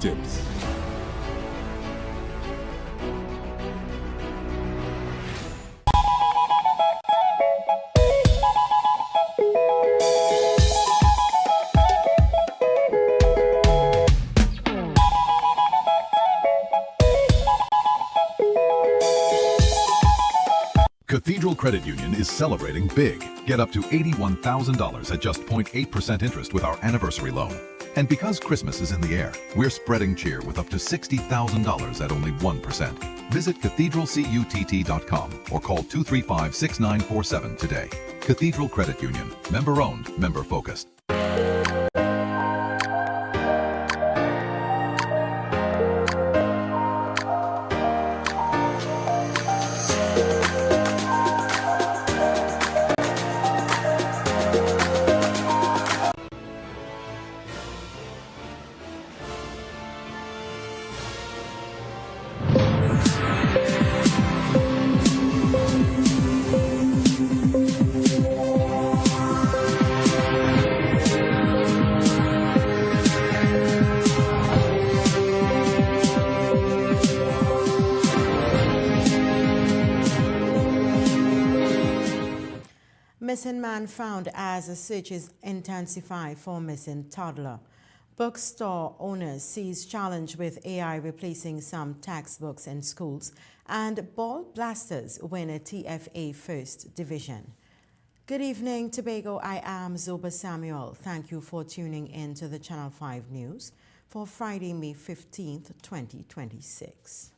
Tips. Cathedral Credit Union is celebrating big. Get up to $81,000 at just 0.8% interest with our anniversary loan. And because Christmas is in the air, we're spreading cheer with up to $60,000 at only 1%. Visit cathedralcutt.com or call 235-6947 today. Cathedral Credit Union. Member-owned, member-focused. Missing man found as a search is intensified for missing toddler. Bookstore owners seize challenge with AI replacing some textbooks in schools, and ball blasters win a TFA First Division. Good evening, Tobago. I am Zoba Samuel. Thank you for tuning in to the Channel 5 News for Friday, May 15th, 2026.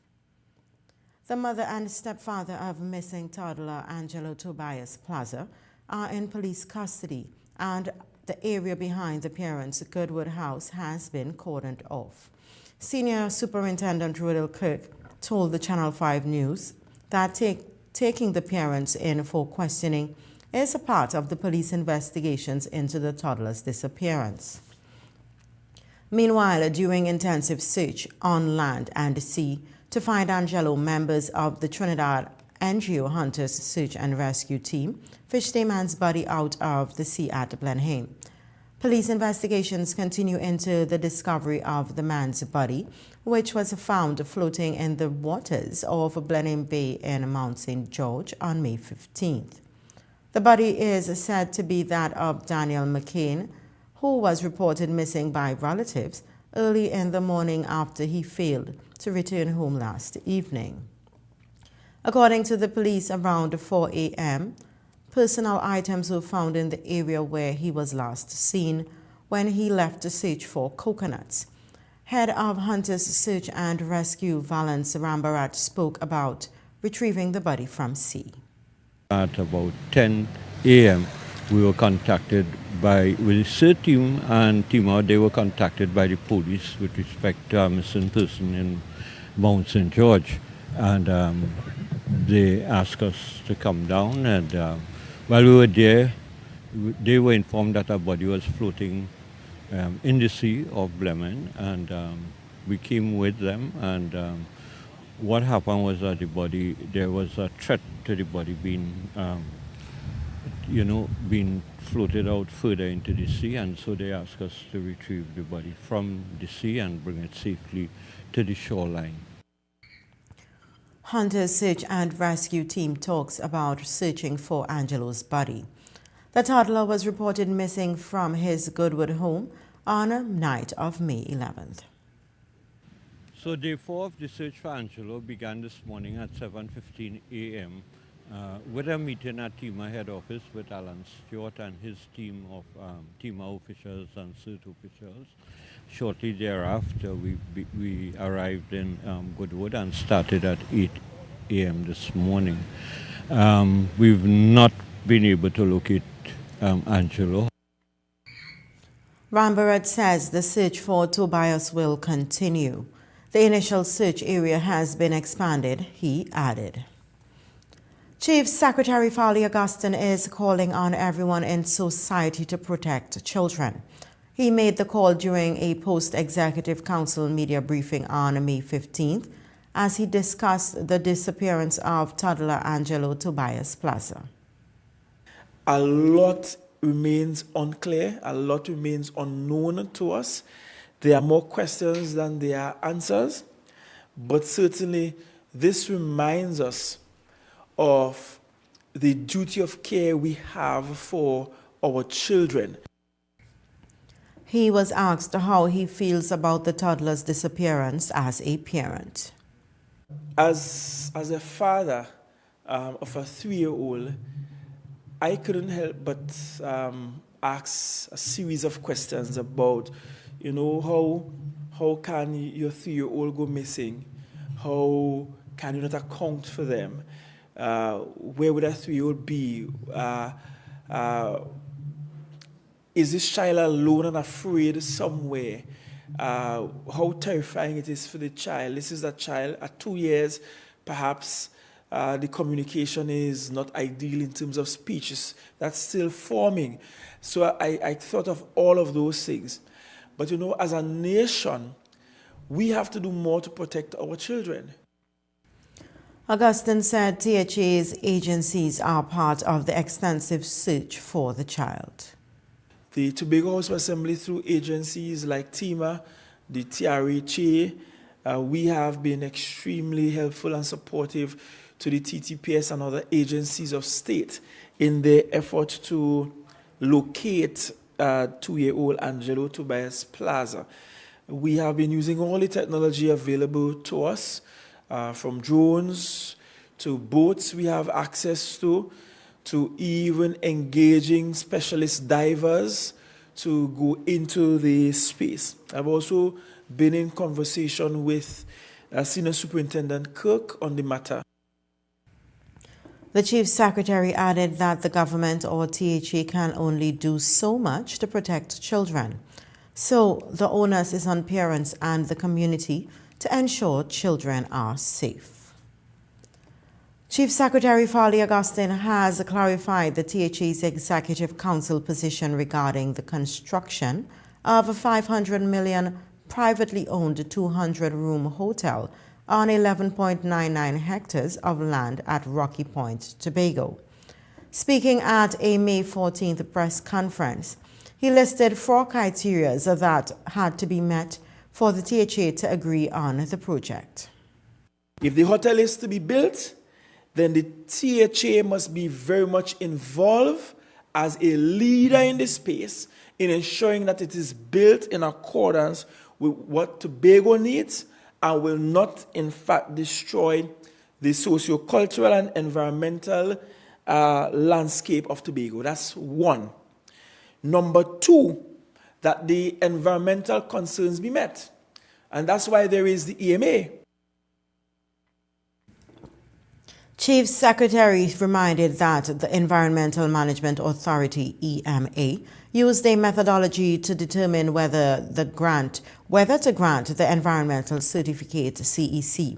The mother and stepfather of missing toddler Angelo Tobias Plaza are in police custody, and the area behind the parents' Goodwood house has been cordoned off. Senior Superintendent Rodel Kirk told the Channel 5 News that taking the parents in for questioning is a part of the police investigations into the toddler's disappearance. Meanwhile, during intensive search on land and sea to find Angelo, members of the Trinidad NGO Hunters Search and Rescue Team fished a man's body out of the sea at Blenheim. Police investigations continue into the discovery of the man's body, which was found floating in the waters of Blenheim Bay in Mount St. George on May 15th. The body is said to be that of Daniel McCain, who was reported missing by relatives early in the morning after he failed to return home last evening. According to the police, around 4 a.m., personal items were found in the area where he was last seen when he left to search for coconuts. Head of Hunters Search and Rescue Valence Rambarat spoke about retrieving the body from sea. At about 10 a.m., we were contacted with the search team and they were contacted by the police with respect to a missing person in Mount St. George. And they asked us to come down, and while we were there, they were informed that our body was floating in the sea of Blenheim, and we came with them, and what happened was that there was a threat to the body being floated out further into the sea, and so they asked us to retrieve the body from the sea and bring it safely to the shoreline. Hunters Search and Rescue Team talks about searching for Angelo's body. The toddler was reported missing from his Goodwood home on a night of May 11th. So day 4 of the search for Angelo began this morning at 7:15 a.m. With a meeting at TIMA head office with Alan Stewart and his team of TIMA officials and search officials. Shortly thereafter, we arrived in Goodwood and started at 8 a.m. this morning. We've not been able to locate Angelo. Rambarat says the search for Tobias will continue. The initial search area has been expanded, he added. Chief Secretary Farley Augustine is calling on everyone in society to protect children. He made the call during a post-executive council media briefing on May 15th as he discussed the disappearance of toddler Angelo Tobias Plaza. A lot remains unclear, a lot remains unknown to us. There are more questions than there are answers, but certainly this reminds us of the duty of care we have for our children. He was asked how he feels about the toddler's disappearance as a parent. As a father of a 3-year-old, I couldn't help but ask a series of questions about, how can your 3-year-old go missing? How can you not account for them? Where would a 3-year-old be? Is this child alone and afraid somewhere? How terrifying it is for the child. This is a child at 2 years, perhaps the communication is not ideal in terms of speech. That's still forming. So I thought of all of those things. But as a nation, we have to do more to protect our children. Augustine said THA's agencies are part of the extensive search for the child. The Tobago House of Assembly, through agencies like TIMA, the TRHA, we have been extremely helpful and supportive to the TTPS and other agencies of state in their effort to locate 2-year-old Angelo Tobias Plaza. We have been using all the technology available to us, from drones to boats we have access to even engaging specialist divers to go into the space. I've also been in conversation with Senior Superintendent Kirk on the matter. The Chief Secretary added that the government or THA can only do so much to protect children. So the onus is on parents and the community to ensure children are safe. Chief Secretary Farley Augustine has clarified the THA's Executive Council position regarding the construction of a $500 million privately owned 200-room hotel on 11.99 hectares of land at Rocky Point, Tobago. Speaking at a May 14th press conference, he listed 4 criteria that had to be met for the THA to agree on the project. If the hotel is to be built, then the THA must be very much involved as a leader in the space in ensuring that it is built in accordance with what Tobago needs and will not, in fact, destroy the socio-cultural and environmental landscape of Tobago. That's one. Number 2, that the environmental concerns be met. And that's why there is the EMA. Chief Secretary reminded that the Environmental Management Authority, EMA, used a methodology to determine whether to grant the environmental certificate, CEC.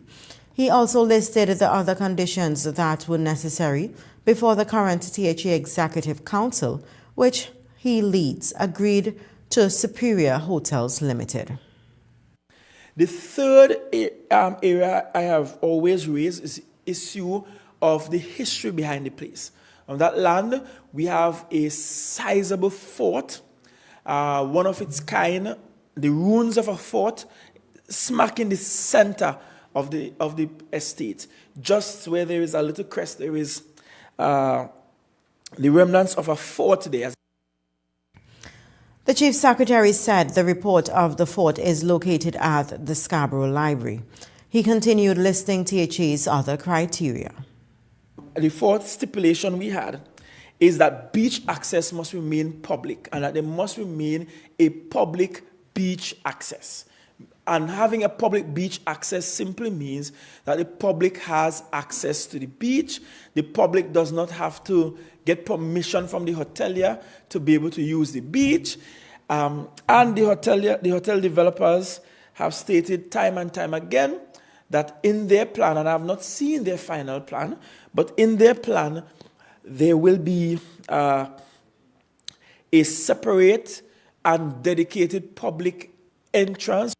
He also listed the other conditions that were necessary before the current THA Executive Council, which he leads, agreed to Superior Hotels Limited. The third area I have always raised is the issue of the history behind the place. On that land, we have a sizable fort, one of its kind, the ruins of a fort, smack in the center of the estate. Just where there is a little crest, there is the remnants of a fort there. The Chief Secretary said the report of the fort is located at the Scarborough Library. He continued listing THA's other criteria. The fourth stipulation we had is that beach access must remain public and that there must remain a public beach access. And having a public beach access simply means that the public has access to the beach. The public does not have to get permission from the hotelier to be able to use the beach. And the hotel developers have stated time and time again that in their plan, and I have not seen their final plan, but in their plan, there will be a separate and dedicated public entrance.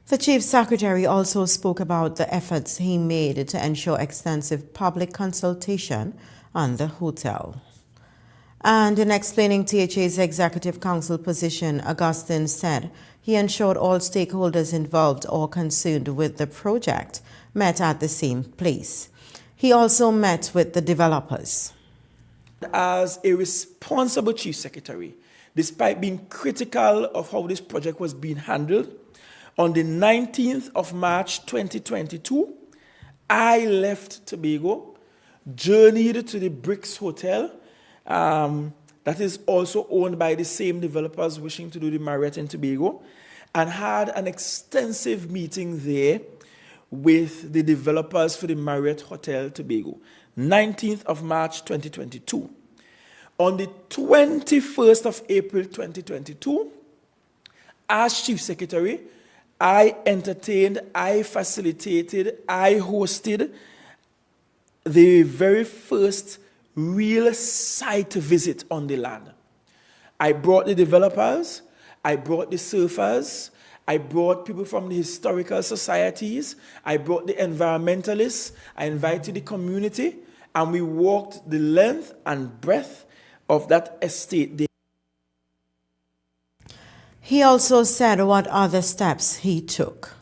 The Chief Secretary also spoke about the efforts he made to ensure extensive public consultation on the hotel. And in explaining THA's Executive Council position, Augustine said he ensured all stakeholders involved or concerned with the project met at the same place. He also met with the developers. As a responsible Chief Secretary, despite being critical of how this project was being handled, on the 19th of March 2022, I left Tobago, journeyed to the Bricks Hotel, that is also owned by the same developers wishing to do the Marriott in Tobago, and had an extensive meeting there with the developers for the Marriott Hotel Tobago, 19th of March 2022. On the 21st of April 2022, as Chief Secretary, I entertained, I facilitated, I hosted the very first real site visit on the land. I brought the developers, I brought the surfers, I brought people from the historical societies, I brought the environmentalists, I invited the community, and we walked the length and breadth of that estate. He also said what other steps he took.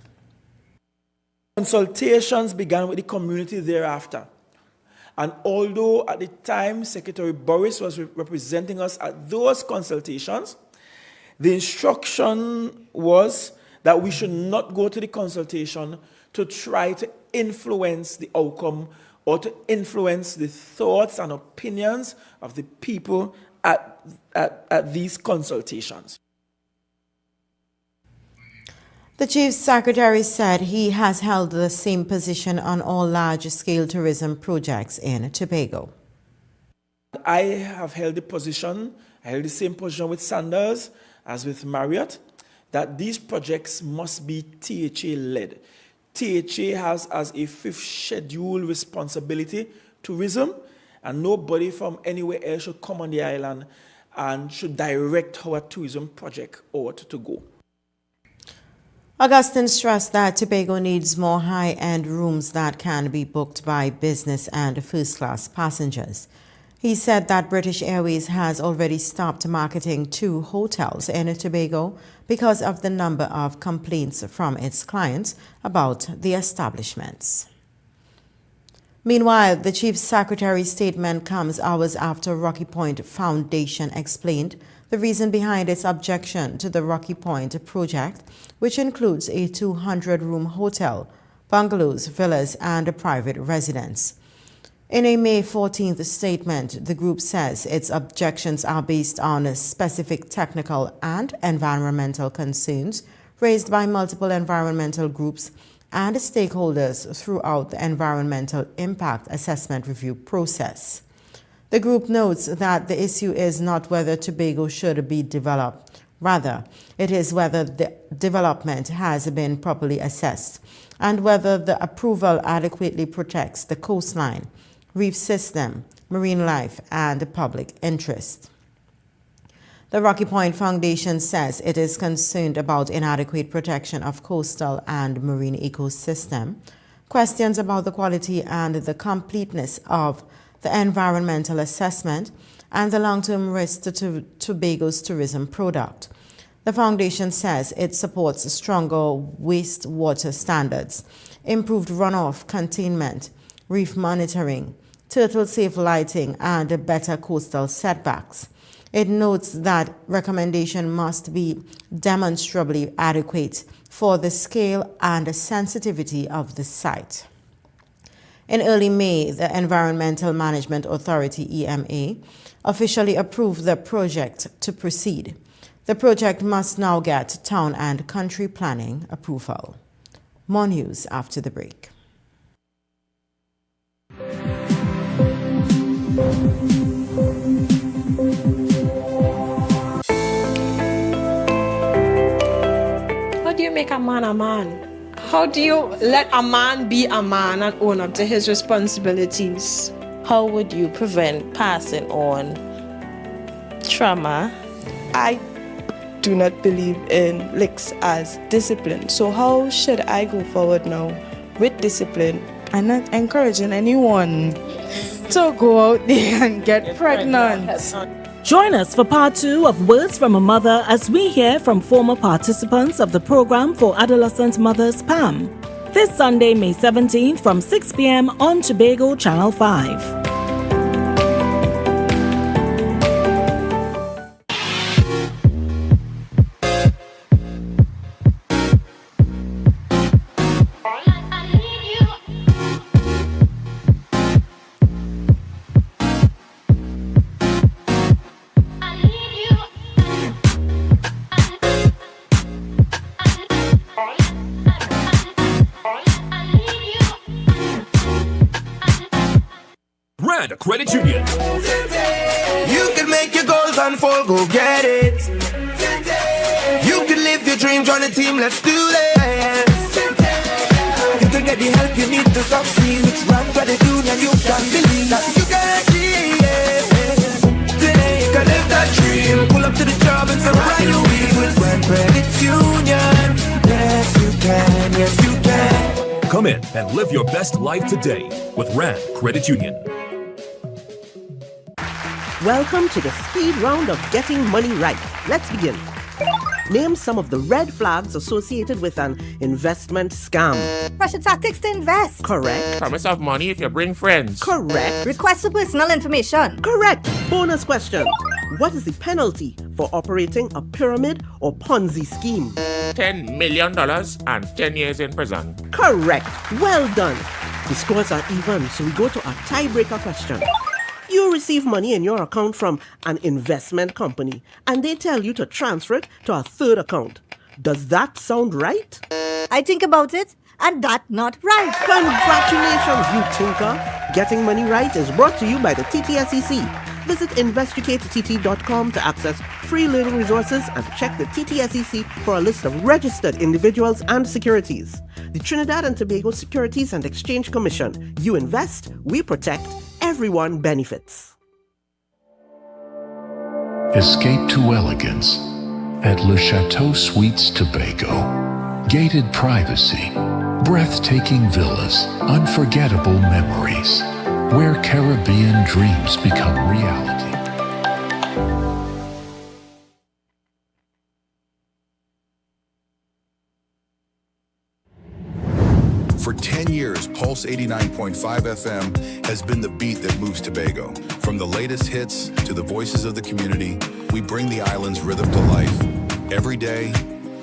Consultations began with the community thereafter. And although at the time Secretary Boris was representing us at those consultations, the instruction was that we should not go to the consultation to try to influence the outcome or to influence the thoughts and opinions of the people at these consultations. The Chief Secretary said he has held the same position on all large-scale tourism projects in Tobago. I have held I held the same position with Sanders as with Marriott, that these projects must be THA-led. THA has as a fifth schedule responsibility tourism, and nobody from anywhere else should come on the island and should direct how a tourism project ought to go. Augustine stressed that Tobago needs more high-end rooms that can be booked by business and first-class passengers. He said that British Airways has already stopped marketing 2 hotels in Tobago because of the number of complaints from its clients about the establishments. Meanwhile, the Chief Secretary's statement comes hours after Rocky Point Foundation explained the reason behind its objection to the Rocky Point project, which includes a 200-room hotel, bungalows, villas, and a private residence. In a May 14th statement, the group says its objections are based on specific technical and environmental concerns raised by multiple environmental groups and stakeholders throughout the environmental impact assessment review process. The group notes that the issue is not whether Tobago should be developed. Rather, it is whether the development has been properly assessed and whether the approval adequately protects the coastline, reef system, marine life, and the public interest. The Rocky Point Foundation says it is concerned about inadequate protection of coastal and marine ecosystem, questions about the quality and the completeness of the environmental assessment, and the long-term risk to Tobago's tourism product. The foundation says it supports stronger wastewater standards, improved runoff containment, reef monitoring, turtle-safe lighting, and better coastal setbacks. It notes that recommendation must be demonstrably adequate for the scale and sensitivity of the site. In early May, the Environmental Management Authority, EMA, officially approved the project to proceed. The project must now get town and country planning approval. More news after the break. How do you make a man a man? How do you let a man be a man and own up to his responsibilities? How would you prevent passing on trauma? I do not believe in licks as discipline. So how should I go forward now with discipline? I'm not encouraging anyone to go out there and get pregnant. Join us for part 2 of Words from a Mother as we hear from former participants of the program for adolescent mothers, PAM. This Sunday, May 17th from 6 p.m. on Tobago Channel 5. Credit Union. You can make your goals unfold, go get it. You can live your dreams on a team, let's do this. You can get the help you need to succeed. With Rand Credit Union, you can believe that you can achieve it. Today you can live that dream. Pull up to the job and surround your wheels with Rand Credit Union. Yes, you can, yes, you can. Come in and live your best life today with Rand Credit Union. Welcome to the speed round of getting money right. Let's begin. Name some of the red flags associated with an investment scam. Pressure tactics to invest. Correct. Promise of money if you bring friends. Correct. Request for personal information. Correct. Bonus question. What is the penalty for operating a pyramid or Ponzi scheme? $10 million and 10 years in prison. Correct. Well done. The scores are even, so we go to our tiebreaker question. You receive money in your account from an investment company, and they tell you to transfer it to a third account. Does that sound right? I think about it, and that's not right. Congratulations, you tinker! Getting Money Right is brought to you by the TTSEC. Visit investigateTT.com to access free learning resources and check the TTSEC for a list of registered individuals and securities. The Trinidad and Tobago Securities and Exchange Commission. You invest, we protect, everyone benefits. Escape to elegance at Le Chateau Suites Tobago. Gated privacy, breathtaking villas, unforgettable memories, where Caribbean dreams become reality. For 10 years, Pulse 89.5 FM has been the beat that moves Tobago. From the latest hits to the voices of the community, we bring the island's rhythm to life. Every day,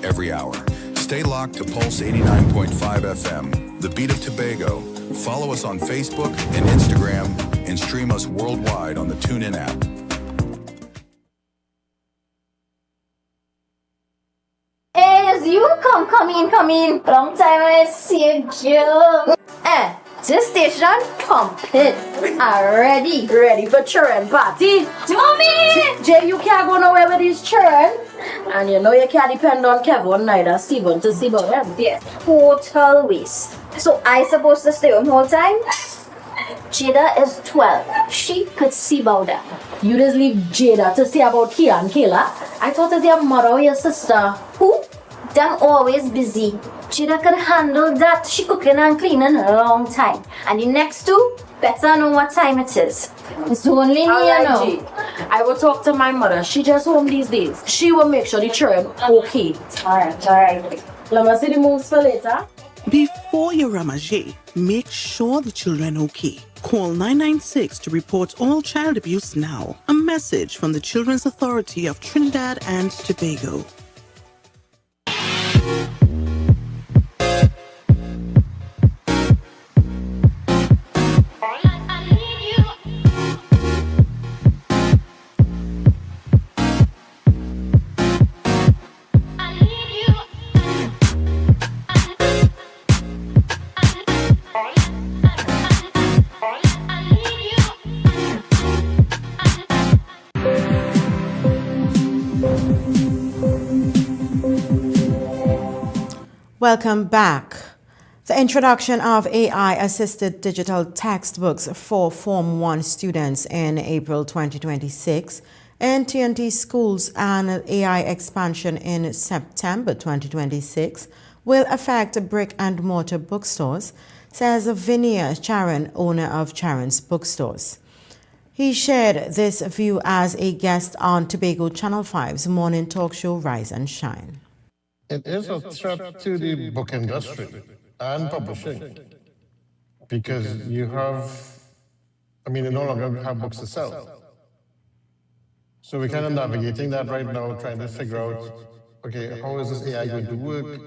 every hour. Stay locked to Pulse 89.5 FM, the beat of Tobago. Follow us on Facebook and Instagram and stream us worldwide on the TuneIn app. You come in. Long time I see you. This station pumping. Ready for children party. Mommy! Jay, you can't go nowhere with these children. And you know you can't depend on Kevin neither Steven to see about them. Yeah. Total waste. So I supposed to stay home whole time? Jada is 12. She could see about them. You just leave Jada to see about Kia and Kayla? I thought it was your mother or your sister. Who? Them always busy. Jada could handle that. She cooking and cleaning a long time. And the next two, better know what time it is. It's only me, you know. I will talk to my mother. She just home these days. She will make sure the children okay. Alright. Let me see the moves for later. Before you ramage, make sure the children okay. Call 996 to report all child abuse now. A message from the Children's Authority of Trinidad and Tobago. Welcome back. The introduction of AI-assisted digital textbooks for Form 1 students in April 2026, NTNT schools and AI expansion in September 2026 will affect brick-and-mortar bookstores, says Vinia Charan, owner of Charan's Bookstores. He shared this view as a guest on Tobago Channel 5's morning talk show Rise and Shine. It is a threat to the book industry and publishing because you no longer have books to sell. So we're kind of navigating that right now, trying to figure out, okay, how is this AI going to work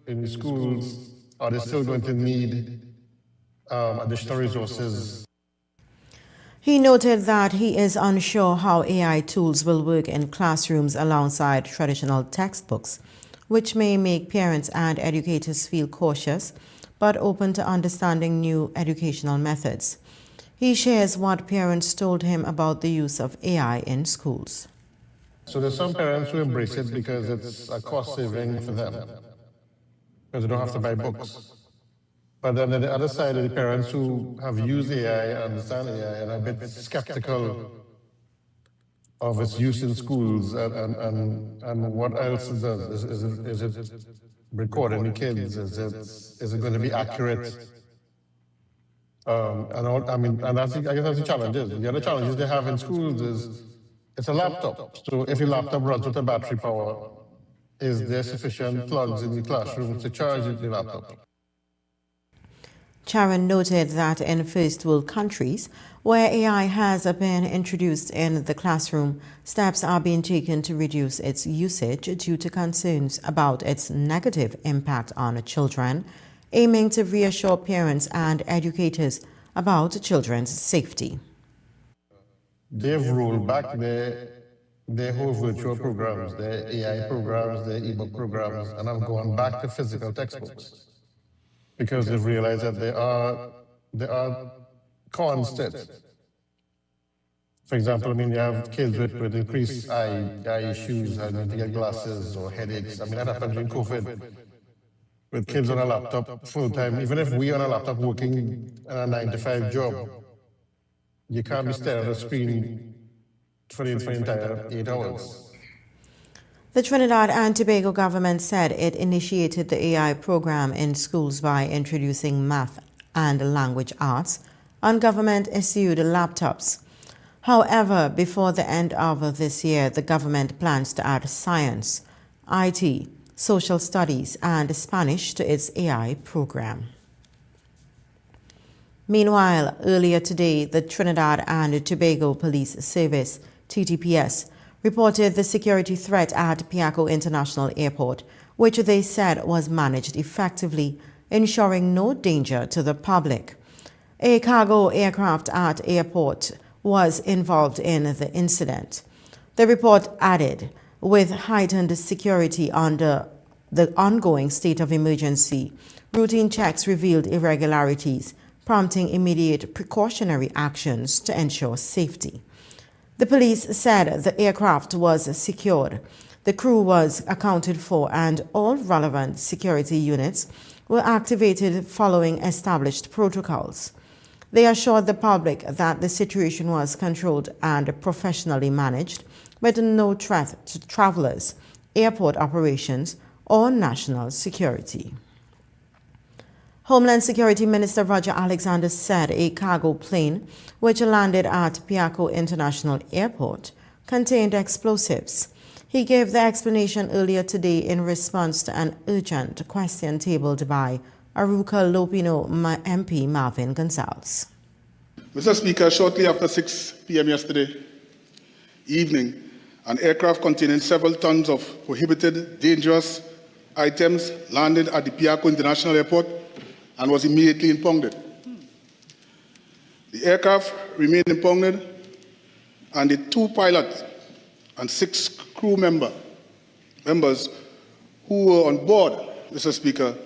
in the schools? Are they still going to need additional resources? He noted that he is unsure how AI tools will work in classrooms alongside traditional textbooks, which may make parents and educators feel cautious, but open to understanding new educational methods. He shares what parents told him about the use of AI in schools. So there's some parents who embrace it because it's a cost saving for them, because they don't have to buy books. But then on the other side, the parents who have used AI, understand AI, and are a bit skeptical of its use in schools and what else it does. Is it recording the kids? Is it going to be accurate? And that's, I guess that's the challenges. The other challenges they have in schools is it's a laptop. So if your laptop runs with a battery power, is there sufficient plugs in the classroom to charge the laptop? Charan noted that in first world countries, where AI has been introduced in the classroom, steps are being taken to reduce its usage due to concerns about its negative impact on children, aiming to reassure parents and educators about children's safety. They've rolled back their whole virtual programs, their AI programs, their ebook programs, and have gone back to physical textbooks, because they've realized that there are cons to it. For example, you have kids with increased eye issues, having to get glasses or headaches. That happened during COVID, with kids on a laptop full time. Even if we on a laptop working a 9-to-5 job, you can't be staring at a screen for the entire 8 hours. The Trinidad and Tobago government said it initiated the AI program in schools by introducing math and language arts on government-issued laptops. However, before the end of this year, the government plans to add science, IT, social studies, and Spanish to its AI program. Meanwhile, earlier today, the Trinidad and Tobago Police Service, TTPS, reported the security threat at Piaco International Airport, which they said was managed effectively, ensuring no danger to the public. A cargo aircraft at airport was involved in the incident. The report added, with heightened security under the ongoing state of emergency, routine checks revealed irregularities, prompting immediate precautionary actions to ensure safety. The police said the aircraft was secured, the crew was accounted for, and all relevant security units were activated following established protocols. They assured the public that the situation was controlled and professionally managed, with no threat to travelers, airport operations, or national security. Homeland Security Minister Roger Alexander said a cargo plane, which landed at Piaco International Airport, contained explosives. He gave the explanation earlier today in response to an urgent question tabled by Aruca Lopino MP Marvin Gonzalez. Mr. Speaker, shortly after 6 p.m. yesterday evening, an aircraft containing several tons of prohibited, dangerous items landed at the Piaco International Airport and was immediately impounded. The aircraft remained impounded, and the 2 pilots and 6 crew members who were on board, Mr. Speaker,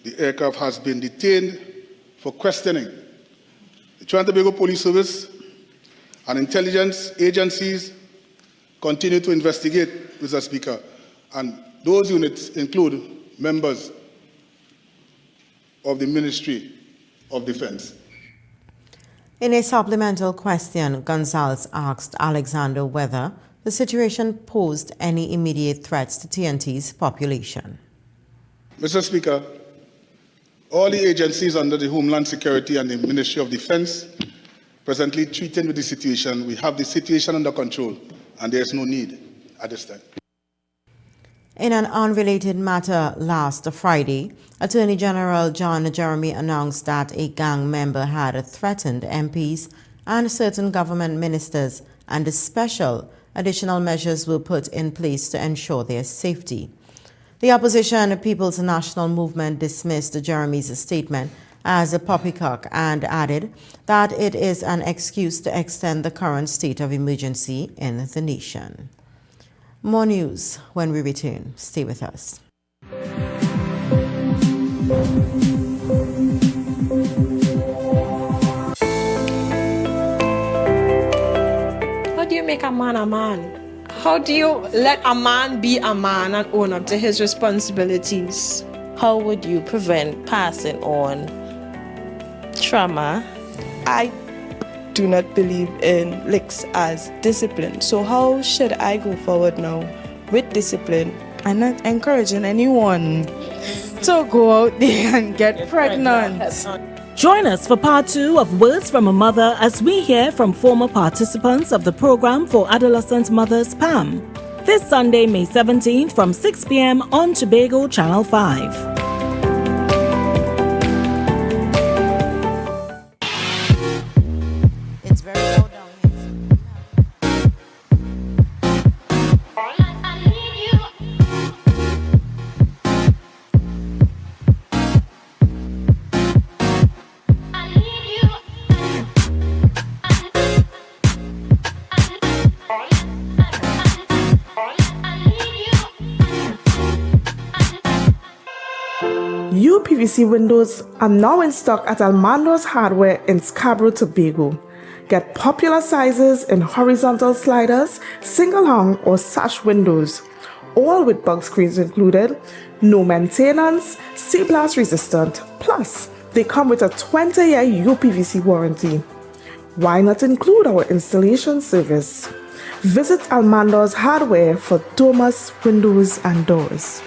the aircraft has been detained for questioning. The Trinidad and Tobago Police Service and intelligence agencies continue to investigate, Mr. Speaker, and those units include members of the Ministry of Defense. In a supplemental question, Gonzalez asked Alexander whether the situation posed any immediate threats to TNT's population. Mr. Speaker, all the agencies under the Homeland Security and the Ministry of Defense presently treating with the situation. We have the situation under control, and there is no need at this time. In an unrelated matter, last Friday, Attorney General John Jeremy announced that a gang member had threatened MPs and certain government ministers, and special additional measures were put in place to ensure their safety. The opposition People's National Movement dismissed Jeremy's statement as a poppycock and added that it is an excuse to extend the current state of emergency in the nation. More news when we return. Stay with us. How do you make a man a man? How do you let a man be a man and own up to his responsibilities? How would you prevent passing on trauma? I do not believe in licks as discipline. So how should I go forward now with discipline? I'm not encouraging anyone to go out there and get pregnant. Join us for part 2 of Words from a Mother as we hear from former participants of the program for Adolescent Mothers PAM. This Sunday, May 17th from 6 p.m. on Tobago Channel 5. UPVC windows are now in stock at Almando's Hardware in Scarborough, Tobago. Get popular sizes in horizontal sliders, single hung or sash windows, all with bug screens included, no maintenance, sea blast resistant, plus they come with a 20-year UPVC warranty. Why not include our installation service? Visit Almando's Hardware for dormers, windows and doors.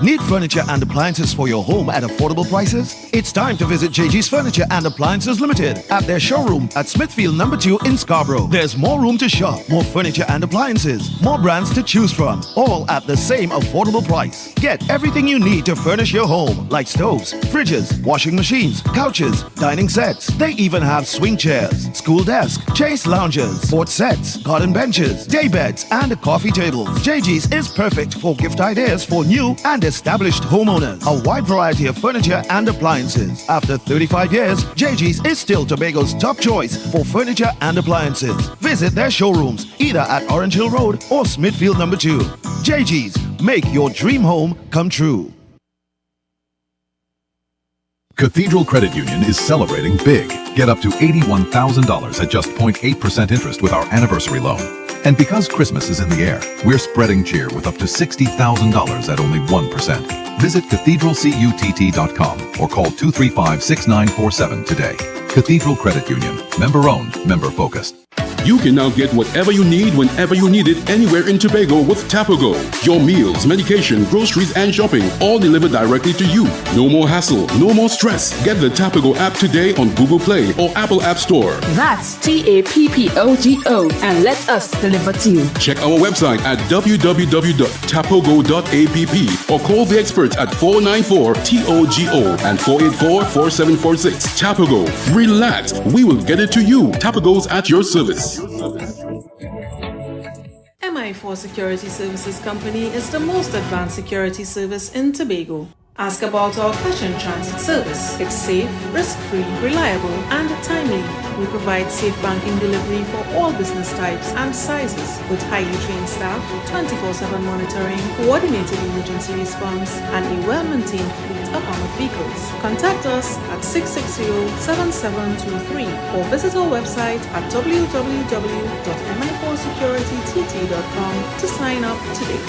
Need furniture and appliances for your home at affordable prices? It's time to visit JG's Furniture and Appliances Limited at their showroom at Smithfield No. 2 in Scarborough. There's more room to shop, more furniture and appliances, more brands to choose from, all at the same affordable price. Get everything you need to furnish your home, like stoves, fridges, washing machines, couches, dining sets. They even have swing chairs, school desk, chase lounges, sports sets, garden benches, day beds, and coffee tables. JG's is perfect for gift ideas for new and established homeowners. A wide variety of furniture and appliances. After 35 years, JG's is still Tobago's top choice for furniture and appliances. Visit their showrooms either at Orange Hill Road or Smithfield No. 2. JG's, make your dream home come true. Cathedral Credit Union is celebrating big. Get up to $81,000 at just 0.8% interest with our anniversary loan. And because Christmas is in the air, we're spreading cheer with up to $60,000 at only 1%. Visit cathedralcutt.com or call 235-6947 today. Cathedral Credit Union. Member owned, member focused. You can now get whatever you need whenever you need it anywhere in Tobago with Tobago. Your meals, medication, groceries, and shopping all delivered directly to you. No more hassle, no more stress. Get the Tobago app today on Google Play or Apple App Store. That's TAPPOGO and let us deliver to you. Check our website at www.tapogo.app or call the experts at 494-TOGO and 484-4746. Tobago. Relax. We will get it to you. Tobago's at your service. MI4 Security Services Company is the most advanced security service in Tobago. Ask about our cash in transit service. It's safe, risk-free, reliable, and timely. We provide safe banking delivery for all business types and sizes with highly trained staff, 24/7 monitoring, coordinated emergency response, and a well-maintained fleet of armored vehicles. Contact us at 660-7723 or visit our website at www.mi4securitytt.com to sign up today.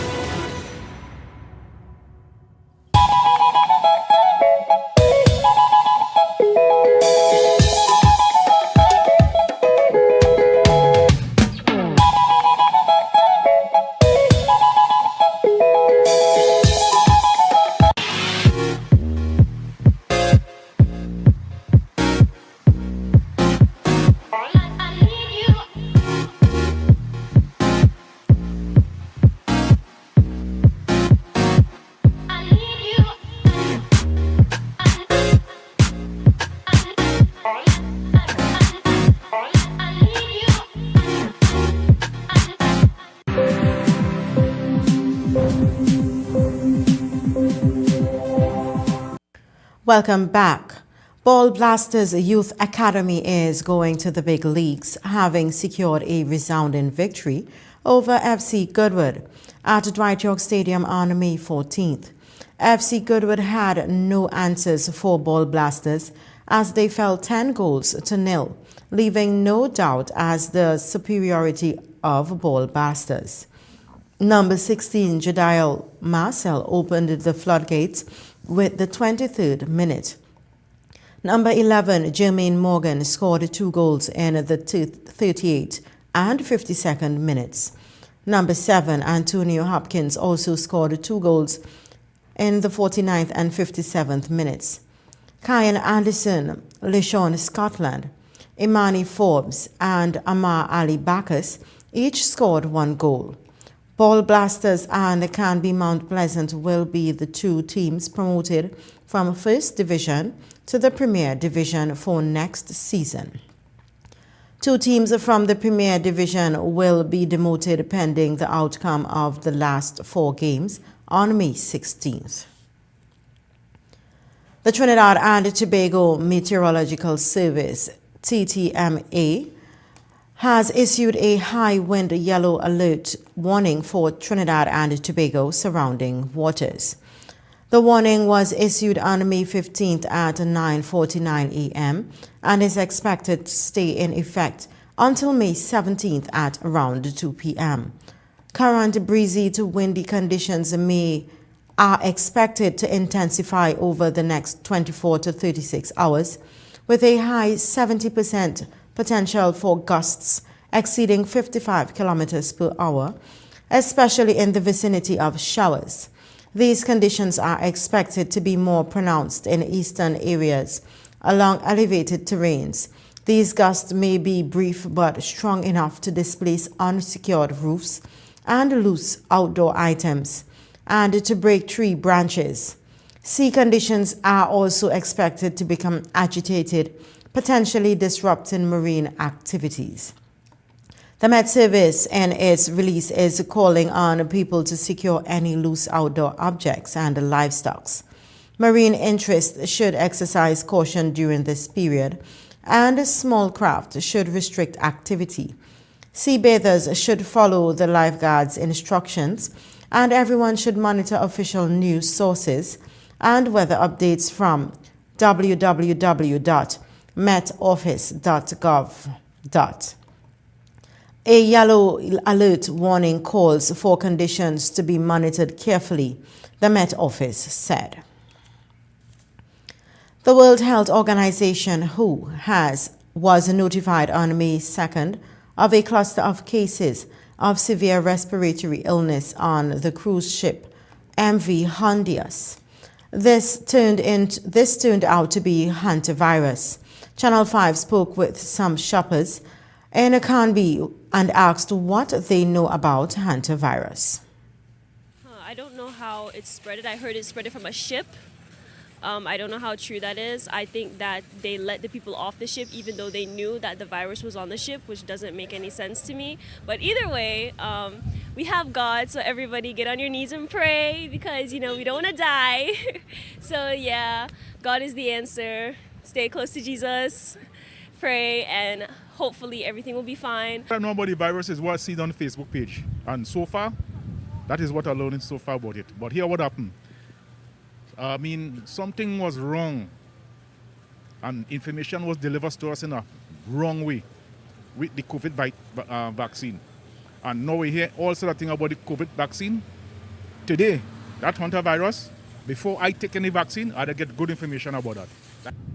Welcome back. Ball Blasters Youth Academy is going to the big leagues, having secured a resounding victory over FC Goodwood at Dwight York Stadium on May 14th. FC Goodwood had no answers for Ball Blasters as they fell 10 goals to nil, leaving no doubt as the superiority of Ball Blasters. Number 16, Jadiel Marcel opened the floodgates with the 23rd minute. Number 11, Jermaine Morgan scored 2 goals in the 38th and 52nd minutes. Number 7, Antonio Hopkins also scored 2 goals in the 49th and 57th minutes. Kyan Anderson, LeSean Scotland, Imani Forbes, and Amar Ali Bacchus each scored 1 goal. Ball Blasters and Canby Mount Pleasant will be the 2 teams promoted from First Division to the Premier Division for next season. 2 teams from the Premier Division will be demoted pending the outcome of the last 4 games on May 16th. The Trinidad and Tobago Meteorological Service, TTMA, has issued a high wind yellow alert warning for Trinidad and Tobago surrounding waters. The warning was issued on May 15th at 9:49 a.m. and is expected to stay in effect until May 17th at around 2 p.m. Current breezy to windy conditions are expected to intensify over the next 24 to 36 hours, with a high 70% potential for gusts exceeding 55 kilometers per hour, especially in the vicinity of showers. These conditions are expected to be more pronounced in eastern areas along elevated terrains. These gusts may be brief but strong enough to displace unsecured roofs and loose outdoor items, and to break tree branches. Sea conditions are also expected to become agitated, potentially disrupting marine activities. The Met Service in its release is calling on people to secure any loose outdoor objects and livestock. Marine interests should exercise caution during this period, and small craft should restrict activity. Sea bathers should follow the lifeguard's instructions, and everyone should monitor official news sources and weather updates from www.metoffice.gov. A yellow alert warning calls for conditions to be monitored carefully, the Met Office said. The World Health Organization, WHO, was notified on May 2nd of a cluster of cases of severe respiratory illness on the cruise ship MV Hondias. This turned out to be hantavirus. Channel 5 spoke with some shoppers in Canby and asked what they know about hantavirus. I don't know how it spread. I heard it spread from a ship. I don't know how true that is. I think that they let the people off the ship even though they knew that the virus was on the ship, which doesn't make any sense to me. But either way, we have God, so everybody get on your knees and pray because, we don't want to die. So yeah, God is the answer. Stay close to Jesus, pray, and hopefully everything will be fine. I know about the virus is what I see on the Facebook page. And so far, that is what I'm learning so far about it. But here what happened? Something was wrong. And information was delivered to us in a wrong way with the COVID vaccine. And now we hear also the thing about the COVID vaccine. Today, that hantavirus, before I take any vaccine, I get good information about that.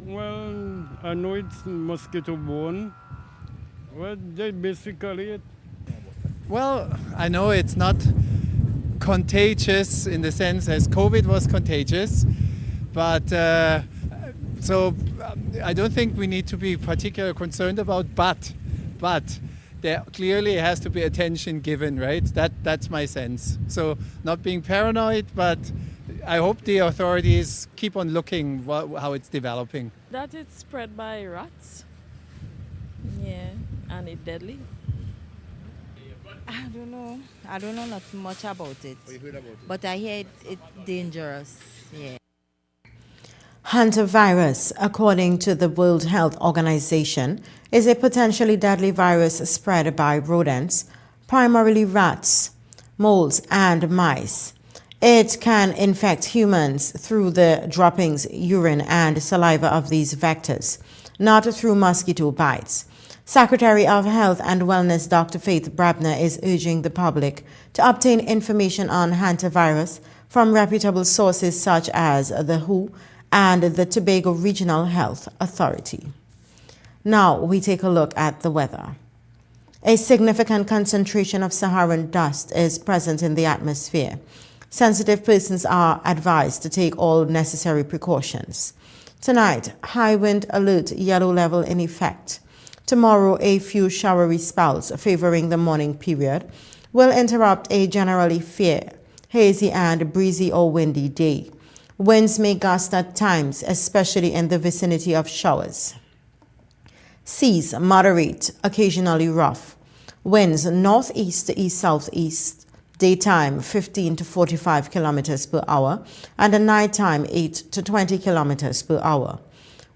Well, I know it's mosquito borne. Well, basically Well, I know it's not contagious in the sense as COVID was contagious, but I don't think we need to be particularly concerned about, but there clearly has to be attention given, right? That's my sense. So not being paranoid, but I hope the authorities keep on looking how it's developing. That it's spread by rats. Yeah, and it's deadly. I don't know. I don't know not much about it. Oh, you heard about it? But I hear it's dangerous. Yeah. Hantavirus, according to the World Health Organization, is a potentially deadly virus spread by rodents, primarily rats, moles, and mice. It can infect humans through the droppings, urine, and saliva of these vectors, not through mosquito bites. Secretary of Health and Wellness Dr. Faith Brabner is urging the public to obtain information on hantavirus from reputable sources such as the WHO and the Tobago Regional Health Authority. Now we take a look at the weather. A significant concentration of Saharan dust is present in the atmosphere. Sensitive persons are advised to take all necessary precautions. Tonight, high wind alert yellow level in effect. Tomorrow, a few showery spells favoring the morning period will interrupt a generally fair, hazy and breezy or windy day. Winds may gust at times, especially in the vicinity of showers. Seas moderate, occasionally rough. Winds northeast to east-southeast, daytime 15 to 45 kilometers per hour, and at nighttime 8 to 20 kilometers per hour.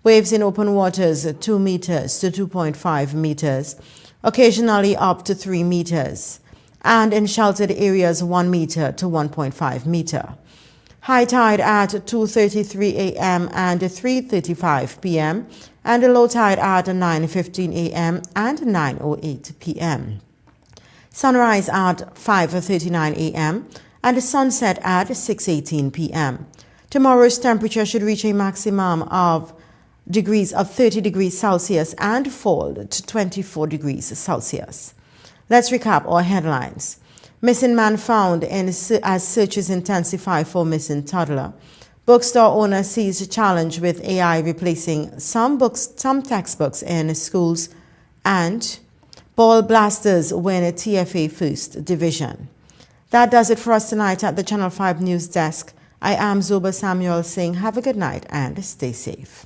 Waves in open waters 2 meters to 2.5 meters, occasionally up to 3 meters, and in sheltered areas 1 meter to 1.5 meter. High tide at 2:33 a.m. and 3:35 p.m. and low tide at 9:15 a.m. and 9:08 p.m. Sunrise at 5:39 a.m. and sunset at 6:18 p.m. Tomorrow's temperature should reach a maximum of 30 degrees Celsius and fall to 24 degrees Celsius. Let's recap our headlines. Missing man found as searches intensify for missing toddler. Bookstore owner sees challenge with AI replacing some textbooks in schools. And Ball Blasters win a TFA First Division. That does it for us tonight at the Channel 5 News Desk. I am Zoba Samuel saying have a good night and stay safe.